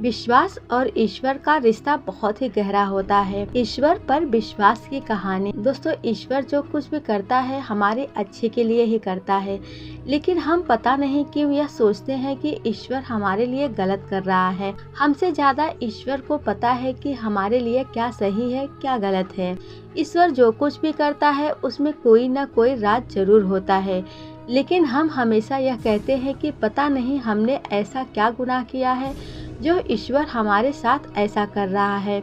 विश्वास और ईश्वर का रिश्ता बहुत ही गहरा होता है। ईश्वर पर विश्वास की कहानी। दोस्तों, ईश्वर जो कुछ भी करता है हमारे अच्छे के लिए ही करता है, लेकिन हम पता नहीं क्यों यह सोचते हैं कि ईश्वर हमारे लिए गलत कर रहा है। हमसे ज्यादा ईश्वर को पता है कि हमारे लिए क्या सही है क्या गलत है। ईश्वर जो कुछ भी करता है उसमें कोई ना कोई राज जरूर होता है, लेकिन हम हमेशा यह कहते हैं कि पता नहीं हमने ऐसा क्या गुनाह किया है जो ईश्वर हमारे साथ ऐसा कर रहा है।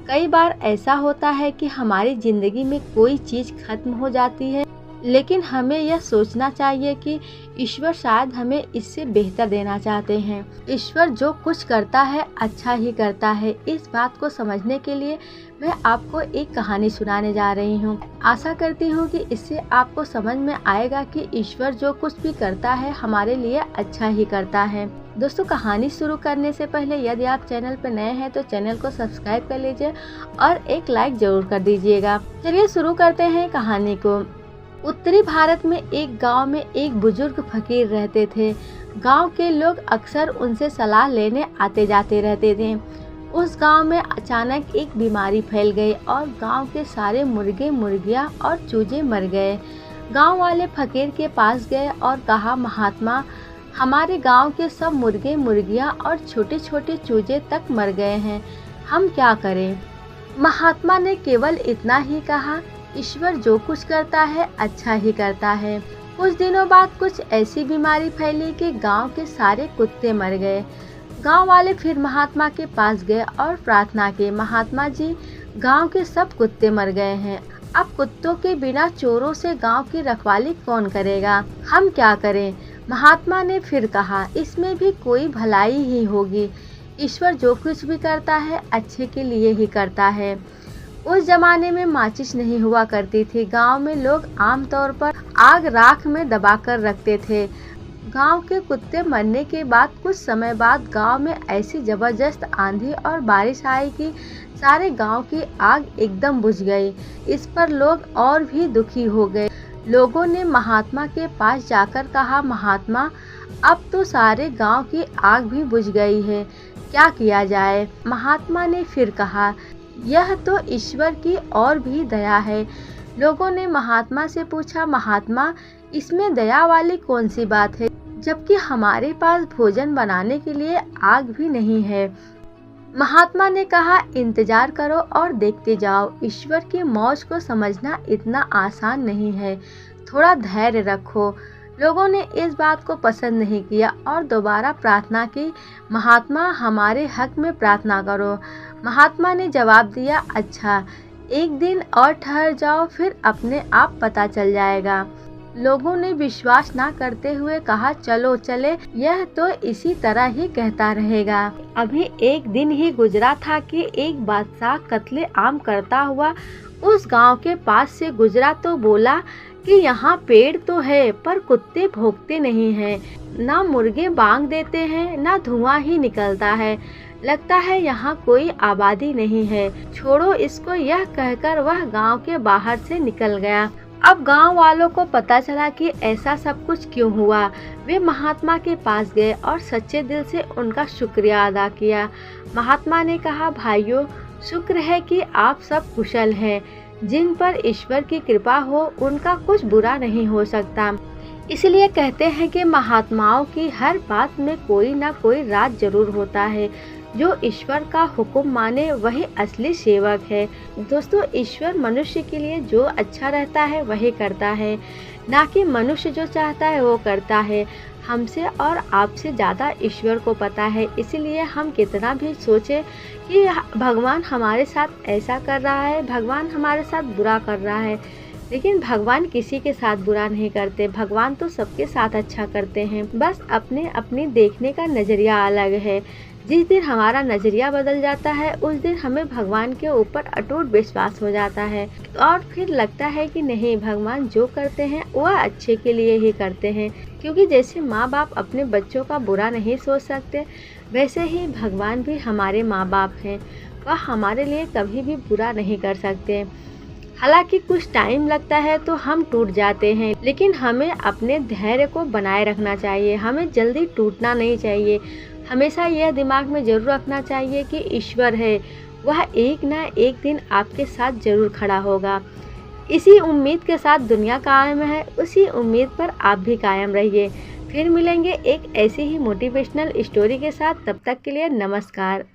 कई बार ऐसा होता है कि हमारी जिंदगी में कोई चीज़ खत्म हो जाती है, लेकिन हमें यह सोचना चाहिए कि ईश्वर शायद हमें इससे बेहतर देना चाहते हैं। ईश्वर जो कुछ करता है अच्छा ही करता है। इस बात को समझने के लिए मैं आपको एक कहानी सुनाने जा रही हूँ। आशा करती हूँ कि इससे आपको समझ में आएगा कि ईश्वर जो कुछ भी करता है हमारे लिए अच्छा ही करता है। दोस्तों, कहानी शुरू करने से पहले यदि आप चैनल पर नए हैं तो चैनल को सब्सक्राइब कर लीजिए और एक लाइक जरूर कर दीजिएगा। चलिए शुरू करते हैं कहानी को। उत्तरी भारत में एक गांव में एक बुजुर्ग फकीर रहते थे। गांव के लोग अक्सर उनसे सलाह लेने आते जाते रहते थे। उस गांव में अचानक एक बीमारी फैल गई और गांव के सारे मुर्गे, मुर्गियां और चूजे मर गए। गांव वाले फकीर के पास गए और कहा, महात्मा, हमारे गांव के सब मुर्गे, मुर्गियां और छोटे छोटे चूजे तक मर गए हैं, हम क्या करें? महात्मा ने केवल इतना ही कहा, ईश्वर जो कुछ करता है अच्छा ही करता है। कुछ दिनों बाद कुछ ऐसी बीमारी फैली कि गांव के सारे कुत्ते मर गए। गांव वाले फिर महात्मा के पास गए और प्रार्थना की, महात्मा जी, गांव के सब कुत्ते मर गए हैं, अब कुत्तों के बिना चोरों से गांव की रखवाली कौन करेगा, हम क्या करें? महात्मा ने फिर कहा, इसमें भी कोई भलाई ही होगी। ईश्वर जो कुछ भी करता है अच्छे के लिए ही करता है। उस जमाने में माचिस नहीं हुआ करती थी। गांव में लोग आमतौर पर आग राख में दबाकर रखते थे। गांव के कुत्ते मरने के बाद कुछ समय बाद गांव में ऐसी जबरदस्त आंधी और बारिश आई कि सारे गांव की आग एकदम बुझ गई। इस पर लोग और भी दुखी हो गए। लोगों ने महात्मा के पास जाकर कहा, महात्मा, अब तो सारे गांव की आग भी बुझ गई है, क्या किया जाए? महात्मा ने फिर कहा, यह तो ईश्वर की और भी दया है। लोगों ने महात्मा से पूछा, महात्मा, इसमें दया वाली कौन सी बात है, जबकि हमारे पास भोजन बनाने के लिए आग भी नहीं है? महात्मा ने कहा, इंतजार करो और देखते जाओ, ईश्वर की मौज को समझना इतना आसान नहीं है, थोड़ा धैर्य रखो। लोगों ने इस बात को पसंद नहीं किया और दोबारा प्रार्थना की, महात्मा, हमारे हक में प्रार्थना करो। महात्मा ने जवाब दिया, अच्छा, एक दिन और ठहर जाओ, फिर अपने आप पता चल जाएगा। लोगों ने विश्वास न करते हुए कहा, चलो चले, यह तो इसी तरह ही कहता रहेगा। अभी एक दिन ही गुजरा था कि एक बादशाह कत्ले आम करता हुआ उस गांव के पास से गुजरा तो बोला कि यहाँ पेड़ तो है पर कुत्ते भौंकते नहीं हैं, ना मुर्गे बांग देते हैं, ना धुआं ही निकलता है, लगता है यहाँ कोई आबादी नहीं है, छोड़ो इसको। यह कहकर वह गांव के बाहर से निकल गया। अब गांव वालों को पता चला कि ऐसा सब कुछ क्यों हुआ। वे महात्मा के पास गए और सच्चे दिल से उनका शुक्रिया अदा किया। महात्मा ने कहा, भाइयों, शुक्र है कि आप सब कुशल हैं। जिन पर ईश्वर की कृपा हो उनका कुछ बुरा नहीं हो सकता। इसलिए कहते हैं कि महात्माओं की हर बात में कोई ना कोई राज जरूर होता है। जो ईश्वर का हुक्म माने वही असली सेवक है। दोस्तों, ईश्वर मनुष्य के लिए जो अच्छा रहता है वही करता है, ना कि मनुष्य जो चाहता है वो करता है। हमसे और आपसे ज़्यादा ईश्वर को पता है। इसलिए हम कितना भी सोचें कि भगवान हमारे साथ ऐसा कर रहा है, भगवान हमारे साथ बुरा कर रहा है, लेकिन भगवान किसी के साथ बुरा नहीं करते। भगवान तो सबके साथ अच्छा करते हैं, बस अपने अपने देखने का नज़रिया अलग है। जिस दिन हमारा नज़रिया बदल जाता है उस दिन हमें भगवान के ऊपर अटूट विश्वास हो जाता है और फिर लगता है कि नहीं, भगवान जो करते हैं वह अच्छे के लिए ही करते हैं। क्योंकि जैसे माँ बाप अपने बच्चों का बुरा नहीं सोच सकते, वैसे ही भगवान भी हमारे माँ बाप हैं, वह हमारे लिए कभी भी बुरा नहीं कर सकते। हालांकि कुछ टाइम लगता है तो हम टूट जाते हैं, लेकिन हमें अपने धैर्य को बनाए रखना चाहिए। हमें जल्दी टूटना नहीं चाहिए। हमेशा यह दिमाग में जरूर रखना चाहिए कि ईश्वर है, वह एक ना एक दिन आपके साथ जरूर खड़ा होगा। इसी उम्मीद के साथ दुनिया कायम है, उसी उम्मीद पर आप भी कायम रहिए। फिर मिलेंगे एक ऐसी ही मोटिवेशनल स्टोरी के साथ। तब तक के लिए नमस्कार।